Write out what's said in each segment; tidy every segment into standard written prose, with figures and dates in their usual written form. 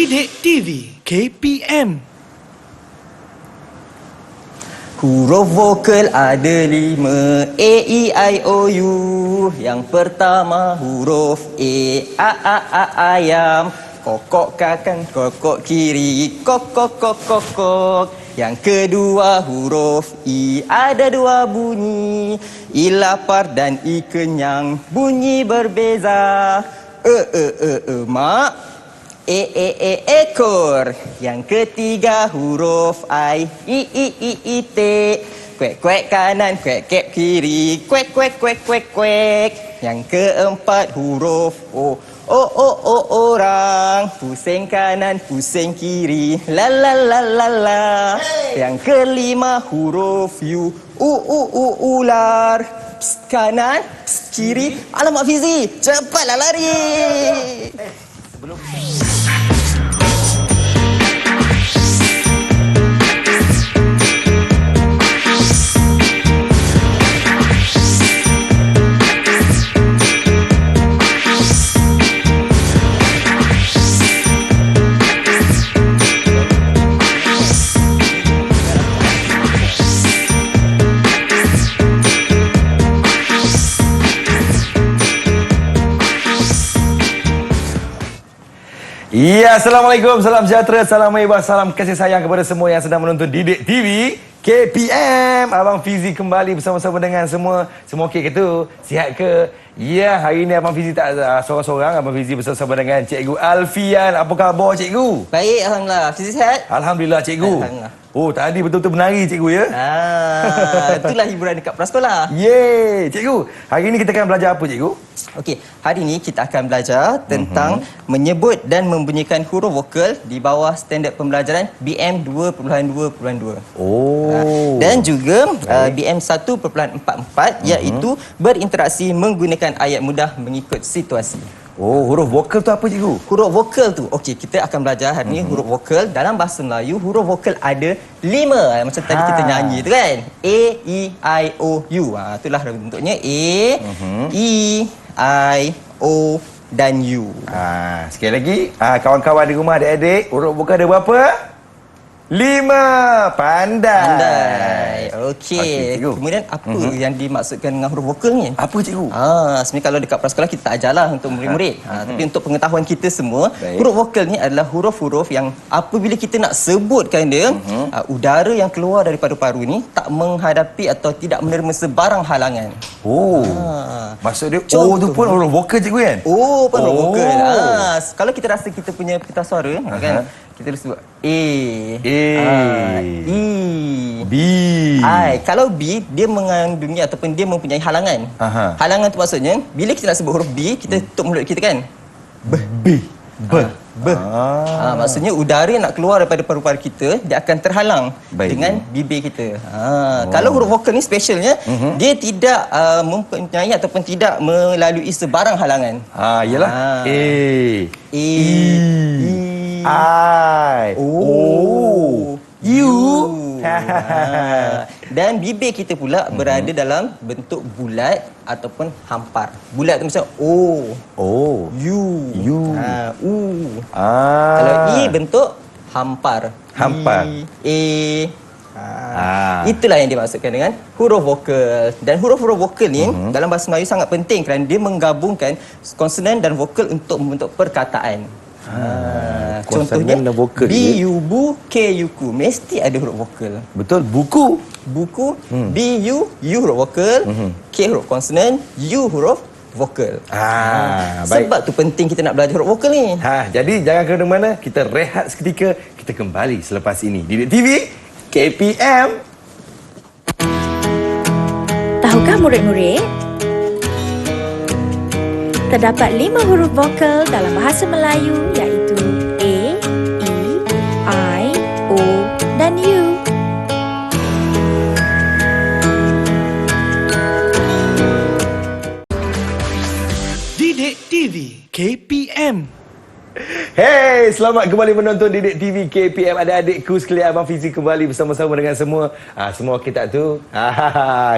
Didik TV KPM. Huruf vokal ada 5, A, E, I, O, U. Yang pertama huruf A, ayam. Kokok kanan, kokok kiri, kokok, kokok, kokok. Yang kedua huruf I, ada 2 bunyi. I lapar dan I kenyang, bunyi berbeza. Mak. Ekor. Yang ketiga huruf I, I, kuek, kuek kanan, kuek, kuek kiri, kuek, kuek, kuek, kuek, kuek. Yang keempat huruf O, orang. Pusing kanan, pusing kiri, la la la la la. Yang kelima huruf U, ular. Psst, kanan, psst, kiri. Alamak Fizi, cepatlah lari. Ya, Assalamualaikum, salam sejahtera, salam hebat, salam kasih sayang kepada semua yang sedang menonton Didik TV KPM. Abang Fizi kembali bersama-sama dengan semua. Semua okey ke tu? Sihat ke? Ya, hari ini Abang Fizi tak seorang-seorang. Abang Fizi bersama dengan Cikgu Alfian. Apa khabar Cikgu? Baik, Alhamdulillah. Fizi sihat? Alhamdulillah Cikgu. Alhamdulillah. Oh, tadi betul-betul menari Cikgu ya? Itulah hiburan dekat prasekolah. Yeay, Cikgu. Hari ini kita akan belajar apa Cikgu? Okey, hari ini kita akan belajar tentang menyebut dan membunyikan huruf vokal di bawah standard pembelajaran BM 2.2.2. Oh. Dan juga BM 1.44 iaitu berinteraksi menggunakan ayat mudah mengikut situasi. Oh, huruf vokal tu apa Cikgu? Huruf vokal tu, okey, kita akan belajar hari ni huruf vokal. Dalam bahasa Melayu, huruf vokal ada 5. Macam tadi kita nyanyi tu kan. A, E, I, O, U. Itulah bentuknya A, E, I, O dan U. Sekali lagi, kawan-kawan di rumah, adik-adik, huruf vokal ada berapa? 5. Pandai. Okey. Cikgu. Kemudian apa yang dimaksudkan dengan huruf vokal ni? Apa Cikgu? Sebenarnya kalau dekat prasekolah kita tak ajarlah untuk murid-murid. Tapi untuk pengetahuan kita semua, Baik. huruf vokal ni adalah huruf-huruf yang apabila kita nak sebutkan dia, udara yang keluar daripada paru ni tak menghadapi atau tidak menerima sebarang halangan. Oh. Maksud dia Contoh. O tu pun huruf vokal Cikgu kan? Oh, pun huruf Oh. vokal. Kalau kita rasa kita punya pita suara kan, kita boleh sebut A, E, B. I. Kalau B, dia mengandungi ataupun dia mempunyai halangan. Halangan tu maksudnya, bila kita nak sebut huruf B, kita tutup mulut kita kan? B. Maksudnya udara yang nak keluar daripada paru-paru kita, dia akan terhalang dengan bibir kita. Kalau huruf vokal ni specialnya, dia tidak mempunyai ataupun tidak melalui sebarang halangan. Yalah. A. I. O. U. Dan bibir kita pula berada dalam bentuk bulat ataupun hampar. Bulat tu macam O, U, U. Kalau I bentuk hampar. I, A. Itulah yang dimaksudkan dengan huruf vokal. Dan huruf-huruf vokal ni dalam bahasa Melayu sangat penting kerana dia menggabungkan konsonan dan vokal untuk membentuk perkataan. Contohnya vokal, B, U, Bu, K, U, Ku. Mesti ada huruf vokal. Betul, buku. Buku, B, U huruf vokal, K huruf konsonan, U huruf vokal. Baik. Sebab tu penting kita nak belajar huruf vokal ni. Jadi jangan ke mana-mana, kita rehat seketika. Kita kembali selepas ini. Didik TV KPM. Tahukah murid-murid? Terdapat 5 huruf vokal dalam bahasa Melayu iaitu A, E, I, O dan U. Didik TV KPM. Hey, selamat kembali menonton Didik TV KPM. Adik-adikku sekalian, Abang Fizi kembali bersama-sama dengan semua. Semua okey tak tu?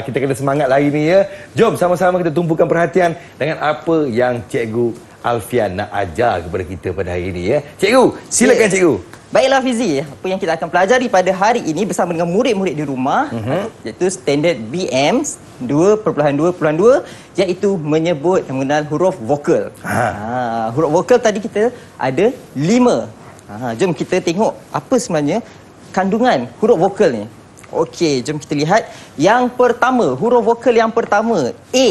Kita kena semangat hari ni ya. Jom sama-sama kita tumpukan perhatian dengan apa yang Cikgu Alfian nak ajar kepada kita pada hari ini ya. Cikgu, silakan cikgu. Baiklah Fizi, apa yang kita akan pelajari pada hari ini bersama dengan murid-murid di rumah iaitu standard BM 2.2.2 iaitu menyebut dan mengenal huruf vokal. Huruf vokal tadi kita ada 5. Jom kita tengok apa sebenarnya kandungan huruf vokal ni. Okey, jom kita lihat. Yang pertama, huruf vokal yang pertama A.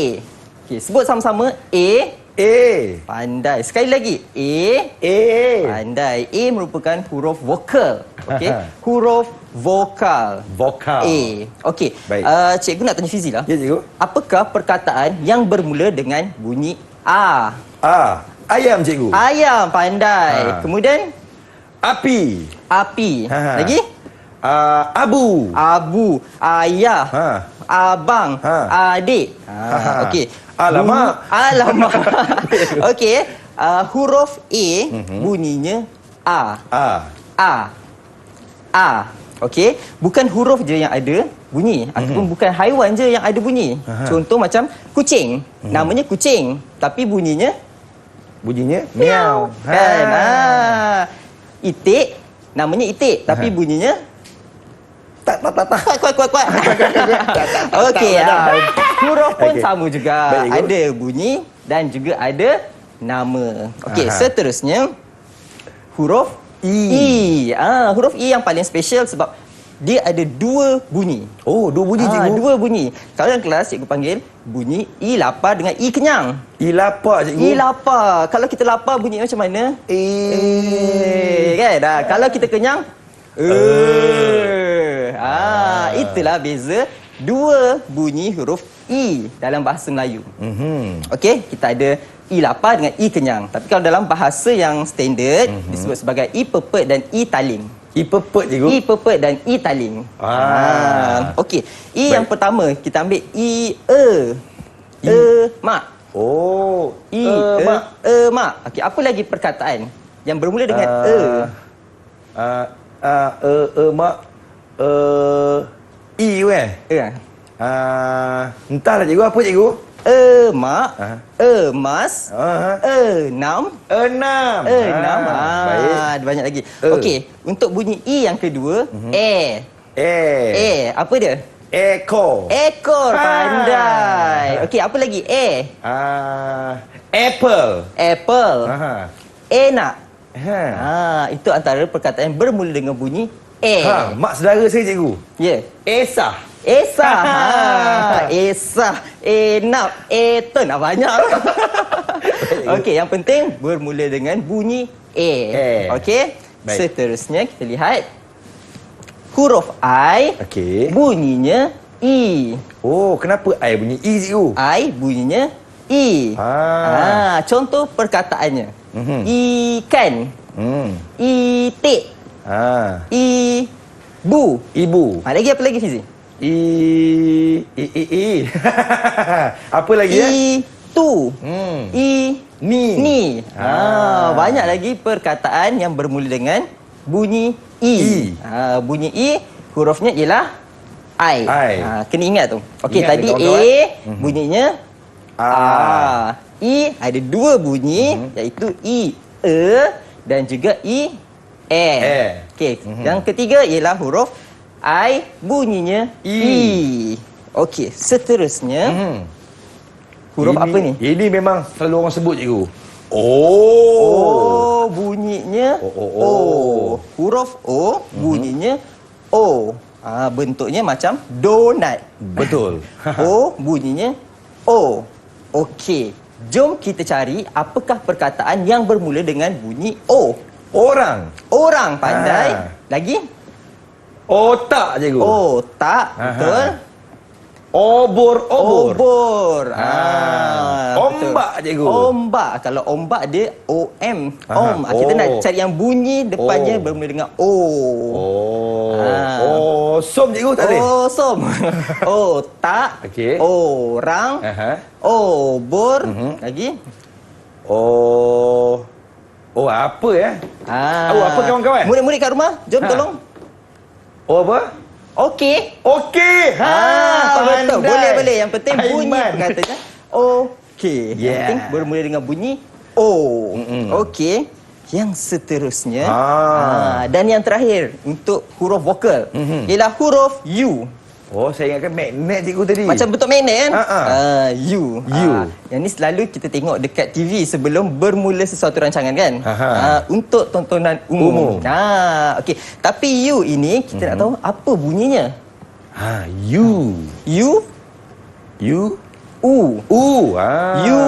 Okey, sebut sama-sama A. Pandai. Sekali lagi. A. Pandai. A merupakan huruf vokal. Okey. Huruf vokal. A. Okey. Cikgu nak tanya Fizi lah. Ya, cikgu. Apakah perkataan yang bermula dengan bunyi A? Ayam, cikgu. Ayam. Pandai. Kemudian Api. Lagi? Abu. Ayah. Abang. Adik. Okey. Alamak. Okey. Huruf A bunyinya A. Okey. Bukan huruf je yang ada bunyi ataupun bukan haiwan je yang ada bunyi. Contoh macam kucing. Namanya kucing tapi bunyinya miau. Kan? Itik. Namanya itik tapi bunyinya kuat. Okey. Huruf pun sama juga. Ada bunyi dan juga ada nama. Okey, seterusnya huruf I. Huruf I yang paling special sebab dia ada 2 bunyi. Oh, 2 bunyi cikgu. 2 bunyi. Kalau dalam kelas cikgu panggil bunyi I lapar dengan I kenyang. I lapar cikgu. I lapar. Kalau kita lapar bunyi macam mana? Kan? Kalau kita kenyang itulah beza 2 bunyi huruf I dalam bahasa Melayu. Okey, kita ada I lapar dengan I kenyang. Tapi kalau dalam bahasa yang standard disebut sebagai I pepet dan I taling. I pepet cikgu. I pepet dan I taling. Okey, I yang pertama kita ambil I mak. Oh, mak. Mak. Okey, apa lagi perkataan yang bermula dengan mak. I kan? Entahlah cikgu, apa cikgu? Mak. Emas. Enam. Baik. Ada banyak lagi. Okey, untuk bunyi I yang kedua, apa dia? Ekor. Pandai. Okey, apa lagi? Apple. Enak. Itu antara perkataan yang bermula dengan bunyi Mak saudara saya cikgu. Ya. Esah. Esah. Enak. Eton. Banyak. Okey, yang penting bermula dengan bunyi Okey. Seterusnya kita lihat huruf I. Okey. Bunyinya I. Oh, kenapa I bunyi I cikgu? I bunyinya I. Contoh perkataannya. Ikan. Itik. Ibu. Lagi apa lagi Fizi? Apa lagi ya? Itu. Ni. Banyak lagi perkataan yang bermula dengan bunyi I. Bunyi I hurufnya ialah I. Kena ingat tu. Okey, tadi bunyinya I ada 2 bunyi iaitu I dan juga I Okey, yang ketiga ialah huruf I bunyinya I. Okey, seterusnya huruf apa ni? Ini memang selalu orang sebut cikgu. Bunyinya O. Huruf O bunyinya O. Bentuknya macam donat. Betul. O bunyinya O. Okey, jom kita cari apakah perkataan yang bermula dengan bunyi O. Orang. Pandai. Lagi? Otak cikgu. Otak. Betul. Obor. Ombak cikgu. Ombak. Kalau ombak dia OM. Kita nak cari yang bunyi depannya bermula dengan O. Som cikgu tak boleh? Som. Otak. Okey. Orang. Obor. Lagi? Apa ya? Apa kawan-kawan? Murid-murid kat rumah, jom tolong. Apa? Okey. Betul. Boleh. Yang penting bunyi Aiman. perkataannya okey. Yang Yeah. penting bermula dengan bunyi O. O. Okey. Yang seterusnya dan yang terakhir untuk huruf vokal ialah huruf U. Oh, saya ingatkan magnet cikgu tadi. Macam bentuk magnet kan? U. U. Yang ni selalu kita tengok dekat TV sebelum bermula sesuatu rancangan kan? Untuk tontonan umum. Okey. Tapi U ini kita nak tahu apa bunyinya. U. U. U. U. U. U.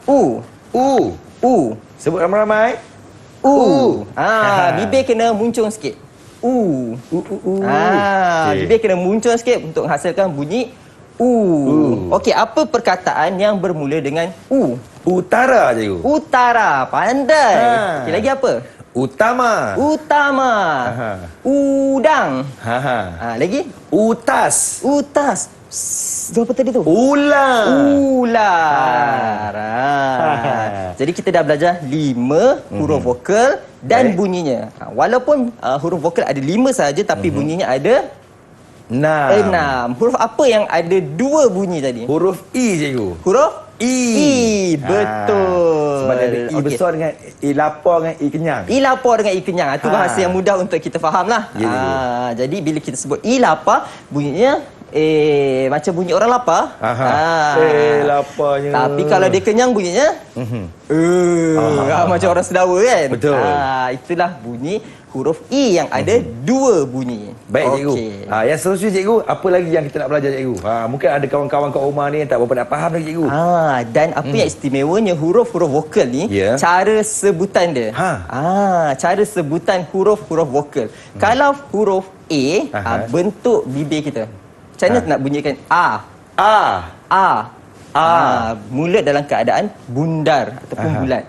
U. U. U. Sebut ramai-ramai. U. Bibir kena muncung sikit. Bibir kena muncul sikit untuk menghasilkan bunyi U. Okey, apa perkataan yang bermula dengan U? Utara cikgu. Utara, pandai. Okey, lagi apa? Utama. Utama. Udang. Lagi? Utas. Utas. Apa tadi tu? Ular. Ular. Jadi kita dah belajar 5 huruf vokal dan bunyinya. Walaupun huruf vokal ada 5 saja tapi bunyinya ada 6. Huruf apa yang ada 2 bunyi tadi? Huruf I cikgu. Huruf I. Betul. Sebab ada I besar dengan I lapar dengan I kenyang. I lapar dengan I kenyang. Itu bahasa yang mudah untuk kita faham lah. Jadi bila kita sebut I lapar, bunyinya macam bunyi orang lapar. Laparnya. Tapi kalau dia kenyang bunyinya macam orang sedawa kan. Betul. Itulah bunyi huruf I yang ada 2 bunyi. Baik cikgu. Yang seterusnya cikgu, apa lagi yang kita nak belajar cikgu? Mungkin ada kawan-kawan kat rumah ni yang tak berapa nak faham lagi cikgu. Dan apa yang istimewanya huruf-huruf vokal ni, cara sebutan dia. Cara sebutan huruf-huruf vokal. Kalau huruf A, bentuk bibir kita. Macam mana nak bunyikan A? Mulut dalam keadaan bundar ataupun bulat.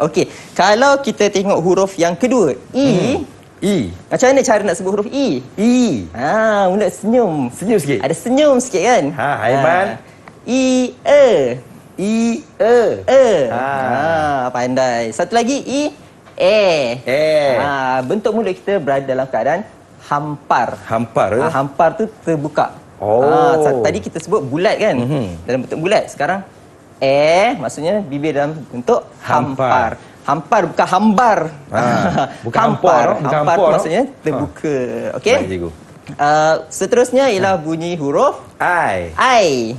Okey. Kalau kita tengok huruf yang kedua, I. Macam mana cara nak sebut huruf I? Mulut senyum. Senyum sikit. Ada senyum sikit kan? Aiman. I. Pandai. Satu lagi I. Bentuk mulut kita berada dalam keadaan hampar. Hampar tu terbuka. Tadi kita sebut bulat kan? Dalam bentuk bulat. Sekarang maksudnya bibir dalam bentuk hampar. Hampar bukan hambar. Bukan hampar. Hampar tu maksudnya terbuka. Okey? Seterusnya ialah bunyi huruf I.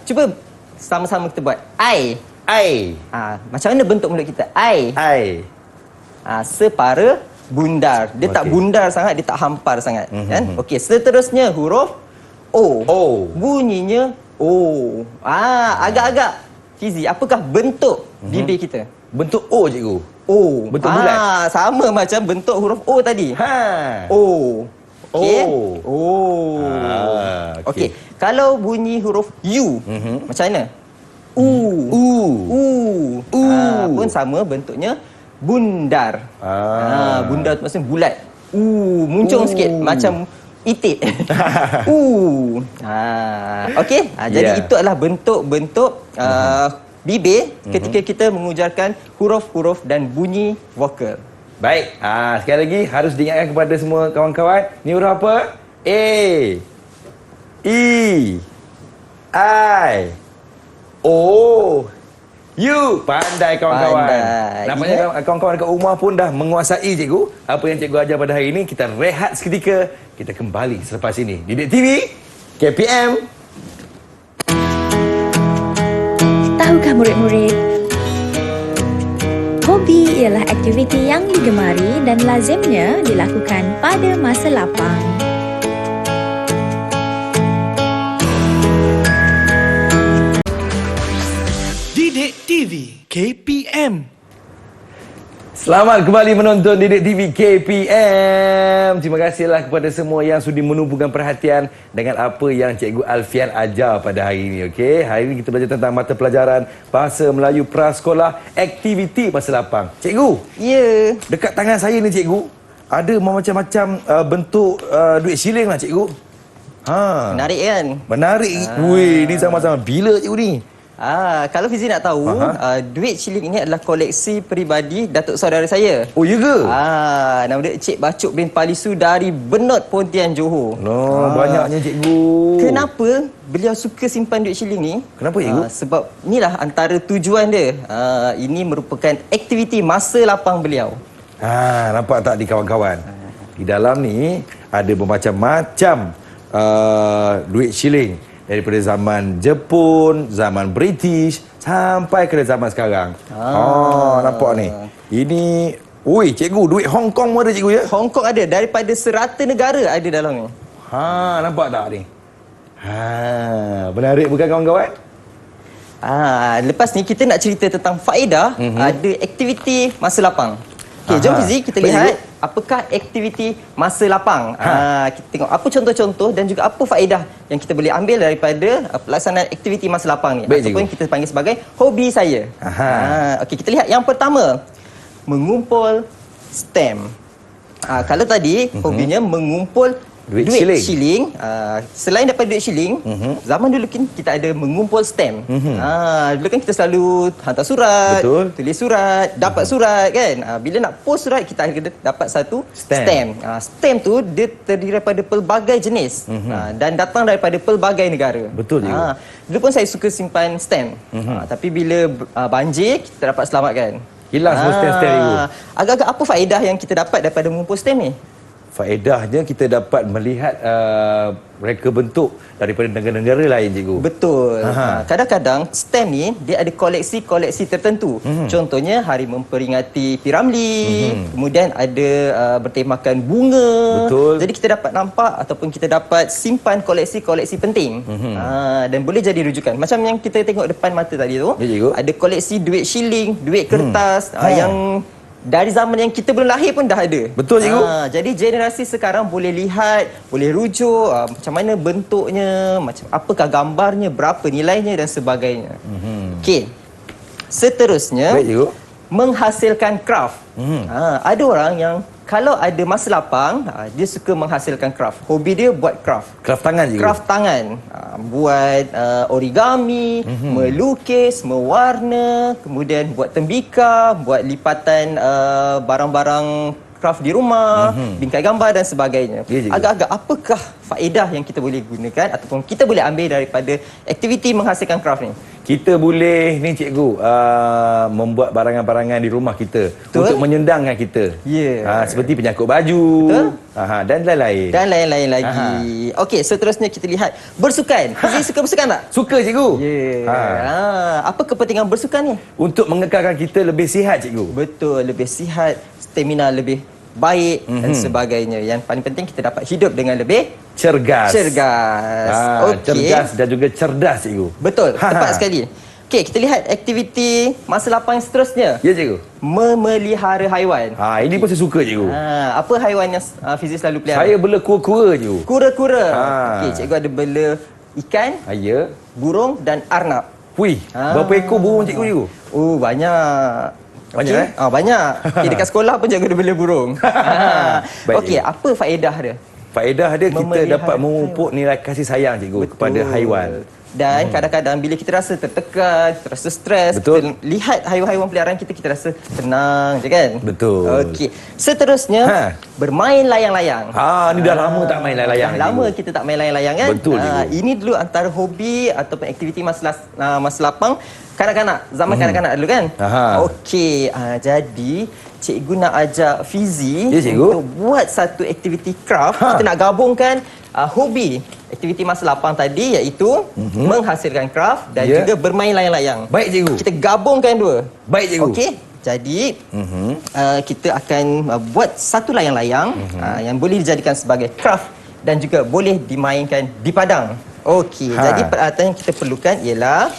Cuba sama-sama kita buat. I. Macam mana bentuk mulut kita? I. Separa bundar. Dia tak bundar sangat, dia tak hampar sangat. Kan? Okey, seterusnya huruf O. Bunyinya O. Agak-agak Fizi, apakah bentuk bibir kita? Bentuk O cikgu. O. Bentuk bulat. Sama macam bentuk huruf O tadi. O. Okey. Okey. Kalau bunyi huruf U, macam mana? Pun sama bentuknya bundar. Bundar tu maksudnya bulat. Muncung sikit macam itik. Okey. Jadi itu adalah bentuk-bentuk bibir ketika kita mengujarkan huruf-huruf dan bunyi vokal. Baik. Sekali lagi harus diingatkan kepada semua kawan-kawan. Ni huruf apa? A. I. O. U. Pandai kawan-kawan. Nampaknya kawan-kawan dekat rumah pun dah menguasai cikgu. Apa yang cikgu ajar pada hari ini. Kita rehat seketika. Kita kembali selepas ini. Didik TV, KPM. Tahukah murid-murid? Hobi ialah aktiviti yang digemari dan lazimnya dilakukan pada masa lapang. Didik TV KPM. Selamat kembali menonton Didik TV KPM. Terima kasihlah kepada semua yang sudi menumpukan perhatian dengan apa yang Cikgu Alfian ajar pada hari ini. Okey, hari ini kita belajar tentang mata pelajaran Bahasa Melayu Prasekolah, aktiviti masa lapang. Cikgu, dekat tangan saya ni cikgu, ada macam-macam bentuk duit siling lah cikgu. Menarik kan? Menarik. Wih, ni sama-sama bila cikgu ni? Kalau Fizi nak tahu, duit shilling ini adalah koleksi peribadi datuk saudara saya. Oh, ya ke? Nama dia Cik Bacuk bin Palisu dari Benot, Pontian, Johor. Banyaknya cikgu. Kenapa beliau suka simpan duit shilling ni? Kenapa, cikgu? Sebab inilah antara tujuan dia. Ini merupakan aktiviti masa lapang beliau. Nampak tak di kawan-kawan? Di dalam ni ada bermacam-macam duit shilling. Daripada zaman Jepun, zaman British sampai ke zaman sekarang. Nampak ni. Ini, cikgu, duit Hong Kong pun ada cikgu ya? Hong Kong ada, daripada serata negara ada dalam ni. Nampak tak ni? Menarik bukan kawan-kawan? Lepas ni kita nak cerita tentang faedah ada aktiviti masa lapang. Okey, jom Fizi kita lihat apakah aktiviti masa lapang. Kita tengok apa contoh-contoh dan juga apa faedah yang kita boleh ambil daripada pelaksanaan aktiviti masa lapang ni. Ataupun kita panggil sebagai hobi saya. Okey, kita lihat yang pertama, mengumpul stamp. Kalau tadi hobinya mengumpul duit shilling. Selain daripada duit shilling, zaman dulu kita ada mengumpul stamp. Dulu kan kita selalu hantar surat, tulis surat, dapat surat kan. Bila nak post surat, kita ada dapat satu stamp. Stamp tu dia terdiri daripada pelbagai jenis dan datang daripada pelbagai negara. Betul juga. Dulu pun saya suka simpan stamp. Tapi bila banjir, kita dapat selamatkan. Hilang semua stamp-stamp itu. Agak-agak apa faedah yang kita dapat daripada mengumpul stamp ni? Faedahnya kita dapat melihat reka bentuk daripada negara-negara lain, cikgu. Betul. Kadang-kadang stamp ni dia ada koleksi-koleksi tertentu. Contohnya hari memperingati P.Ramlee, kemudian ada bertemakan bunga. Betul. Jadi kita dapat nampak ataupun kita dapat simpan koleksi-koleksi penting. Dan boleh jadi rujukan. Macam yang kita tengok depan mata tadi tu, ada koleksi duit shilling, duit kertas yang dari zaman yang kita belum lahir pun dah ada. Betul, cikgu. Jadi generasi sekarang boleh lihat, boleh rujuk macam mana bentuknya, macam apakah gambarnya, berapa nilainya dan sebagainya. Okey. Seterusnya, baik, cikgu. Menghasilkan craft. Ada orang yang kalau ada masa lapang, dia suka menghasilkan craft. Hobi dia buat craft. Craft tangan, cikgu. Craft tangan. Buat origami, melukis, mewarna, kemudian buat tembikar, buat lipatan barang-barang craft di rumah, bingkai gambar dan sebagainya. Agak-agak apakah faedah yang kita boleh gunakan ataupun kita boleh ambil daripada aktiviti menghasilkan craft ni? Kita boleh ni, cikgu, membuat barangan-barangan di rumah kita. Betul? Untuk menyendangkan kita. Seperti penyangkut baju. Betul? Dan lain-lain. Dan lain-lain lagi. Okey, seterusnya kita lihat bersukan. Fizi suka bersukan tak? Suka, cikgu. Apa kepentingan bersukan ni? Untuk mengekalkan kita lebih sihat, cikgu. Betul, lebih sihat, stamina lebih baik dan sebagainya. Yang paling penting kita dapat hidup dengan lebih cergas. Cergas dan juga cerdas, cikgu. Betul, tepat sekali. Okey, kita lihat aktiviti masa lapang yang seterusnya. Ya, cikgu. Memelihara haiwan. Ini pun saya suka, cikgu. Apa haiwan yang Fizi selalu pelihara? Saya bela kura-kura, cikgu. Kura-kura. Okey, cikgu ada bela ikan, burung dan arnab. Berapa ekor burung, cikgu? Banyak. Banyak, banyak. Dekat sekolah pun cikgu ada bela burung. Okey, apa faedah dia? Faedah dia kita dapat memupuk nilai kasih sayang, cikgu, kepada haiwan. Dan kadang-kadang bila kita rasa tertekan, kita rasa stres, kita lihat haiwan-haiwan peliharaan kita, kita rasa tenang je kan? Betul. Okey. Seterusnya, bermain layang-layang. Ni dah lama tak main layang-layang. Dah lama kita tak main layang-layang kan? Betul, cikgu. Ini dulu antara hobi ataupun aktiviti masa lapang kanak-kanak, zaman kanak-kanak dulu kan? Okey, jadi cikgu nak ajak Fizi untuk buat satu aktiviti craft. Kita nak gabungkan hobi aktiviti masa lapang tadi iaitu menghasilkan craft dan juga bermain layang-layang. Baik, cikgu. Kita gabungkan dua. Baik, cikgu. Okey. Jadi kita akan buat satu layang-layang yang boleh dijadikan sebagai craft dan juga boleh dimainkan di padang. Okey. Jadi peralatan yang kita perlukan ialah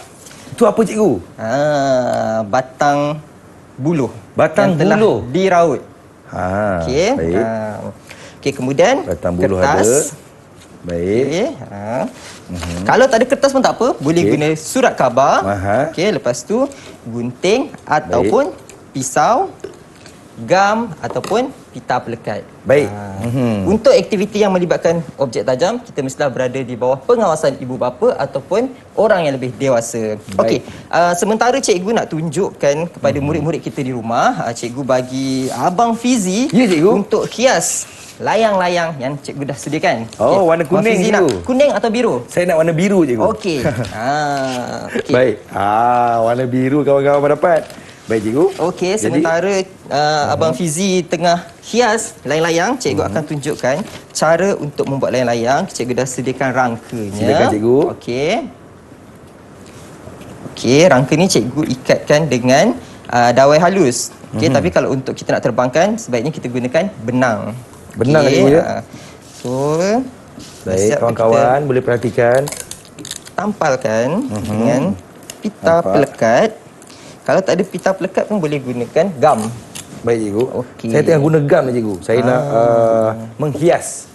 itu apa, cikgu? Batang buluh. Batang yang buluh telah diraut. Okey. Baik. Okey, kemudian batang buluh kertas. ada. Baik. Kalau tak ada kertas pun tak apa, boleh guna surat khabar. Okey, lepas tu gunting ataupun pisau, gam ataupun pita pelekat. Baik. Untuk aktiviti yang melibatkan objek tajam, kita mestilah berada di bawah pengawasan ibu bapa ataupun orang yang lebih dewasa. Okey, sementara cikgu nak tunjukkan kepada murid-murid kita di rumah, cikgu bagi Abang Fizi Ya, cikgu. untuk hias layang-layang yang cikgu dah sediakan. Oh, warna Abang kuning, Fizi nak cikgu. kuning atau biru? Saya nak warna biru, cikgu. Okey. Okey. Baik. Warna biru kawan-kawan dapat. Baik, cikgu. Okey, Jadi, sementara Abang Fizi tengah hias layang-layang, cikgu akan tunjukkan cara untuk membuat layang-layang. Cikgu dah sediakan rangkanya. Silakan, cikgu. Okey. Okey, rangka ni cikgu ikatkan dengan dawai halus. Okey, tapi kalau untuk kita nak terbangkan, sebaiknya kita gunakan benang. Benang, Okey, cikgu, ya? So, Baik, siap kawan-kawan kita boleh perhatikan. tampalkan dengan pita Nampak. pelekat. Kalau tak ada pita pelekat pun boleh gunakan gam. Baik, cikgu. Okey. Saya tengah guna gam ni, cikgu. Saya nak menghias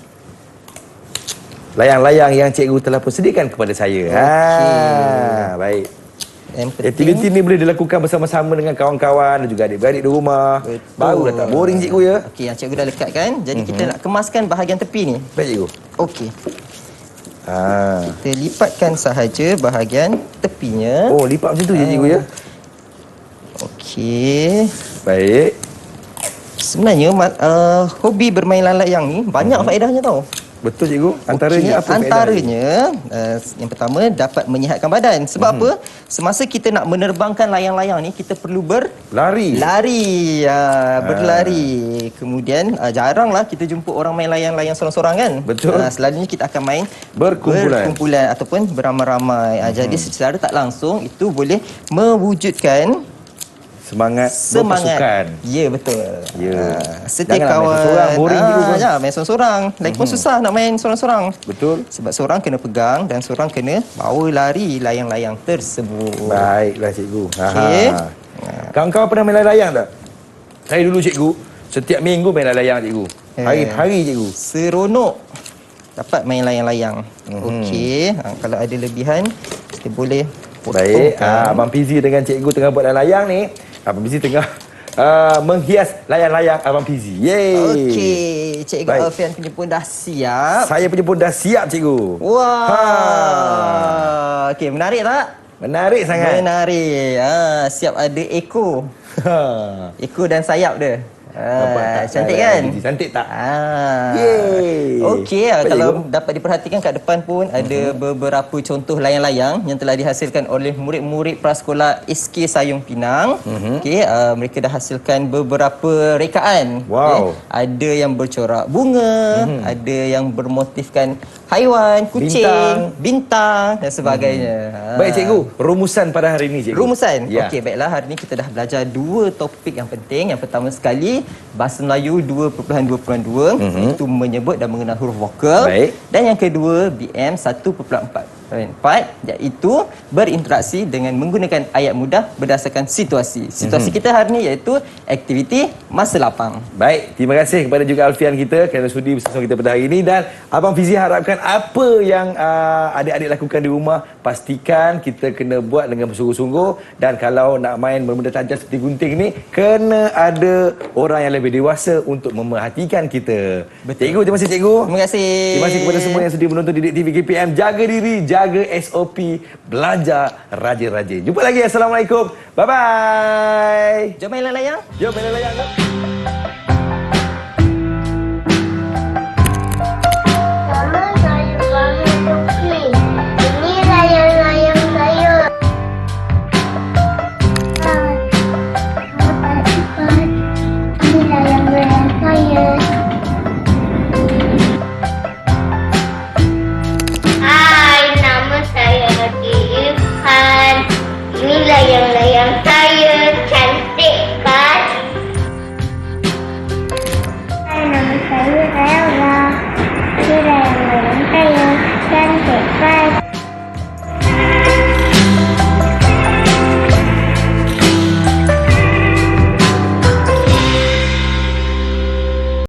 layang-layang yang cikgu telah persediakan kepada saya. Baik. Yang penting Aktiviti ni boleh dilakukan bersama-sama dengan kawan-kawan dan juga adik-beradik di rumah. Betul. Baru dah tak boring, cikgu, ya? Okey, yang cikgu dah lekatkan. Jadi kita nak kemaskan bahagian tepi ni. Baik, cikgu. Okey. Kita lipatkan sahaja bahagian tepinya. Oh, lipat macam tu je, cikgu, ya? Okey. Baik. Sebenarnya hobi bermain layang ni banyak faedahnya tau. Betul, cikgu. Antaranya Okey, apa faedah? antaranya yang pertama dapat menyihatkan badan. Sebab apa? Semasa kita nak menerbangkan layang-layang ni kita perlu Lari. berlari. Kemudian jaranglah kita jumpa orang main layang-layang sorang-sorang kan. Betul. Selalunya kita akan main Berkumpulan. ataupun beramai-ramai. Jadi secara tak langsung itu boleh mewujudkan Semangat berpasukan. Ya, betul. Ya. Setiap Janganlah main kawan seorang-seorang, boring juga pun. jangan main seorang-seorang. Lagipun susah nak main seorang-seorang. Betul. Sebab seorang kena pegang dan seorang kena bawa lari layang-layang tersebut. Baiklah, cikgu. Okey. Kawan-kawan pernah main layang tak? Saya dulu, cikgu, setiap minggu main layang, cikgu. Hari-hari, cikgu. Seronok dapat main layang-layang. Okey, kalau ada lebihan kita boleh Baik, potongkan. Abang Fizi dengan cikgu tengah buat layang ni. Abang Fizi tengah menghias layang-layang Abang Fizi. Yeay. Okey, Cikgu Baik. Alfian punya pun dah siap. Saya punya pun dah siap, cikgu. Wah. Okey, menarik tak? Menarik sangat. Menarik. Siap ada ekor. Ekor dan sayap dia. Nampak tak? Cantik kan? Fizi, cantik tak? Yeay. Okey, Baik, kalau cikgu. dapat diperhatikan kat depan pun ada beberapa contoh layang-layang yang telah dihasilkan oleh murid-murid prasekolah SK Sayung Pinang. Okey, mereka dah hasilkan beberapa rekaan. Wow. Ada yang bercorak bunga, ada yang bermotifkan haiwan, kucing, bintang dan sebagainya. Baik, cikgu. Rumusan pada hari ini, cikgu. Rumusan. Ya. Okey, baiklah, hari ini kita dah belajar dua topik yang penting. Yang pertama sekali, Bahasa Melayu 2.2.2 itu menyebut dan mengenal huruf vokal. Baik. Dan yang kedua, BM 1.4 iaitu berinteraksi dengan menggunakan ayat mudah berdasarkan situasi. Situasi kita hari ini iaitu aktiviti masa lapang. Baik, terima kasih kepada juga Alfian kita kerana sudi bersama kita pada hari ini. Dan Abang Fizi harapkan apa yang adik-adik lakukan di rumah, pastikan kita kena buat dengan bersungguh-sungguh. Dan kalau nak main benda tajam seperti gunting ni, kena ada orang yang lebih dewasa untuk memerhatikan kita. Betul. Cikgu, terima kasih, cikgu. Terima kasih. Terima kasih kepada semua yang sudi menonton Didik TV KPM. Jaga diri, jaga SOP, belajar rajin-rajin. Jumpa lagi. Assalamualaikum. Bye-bye. Jom main layang-layang. Jom main layang.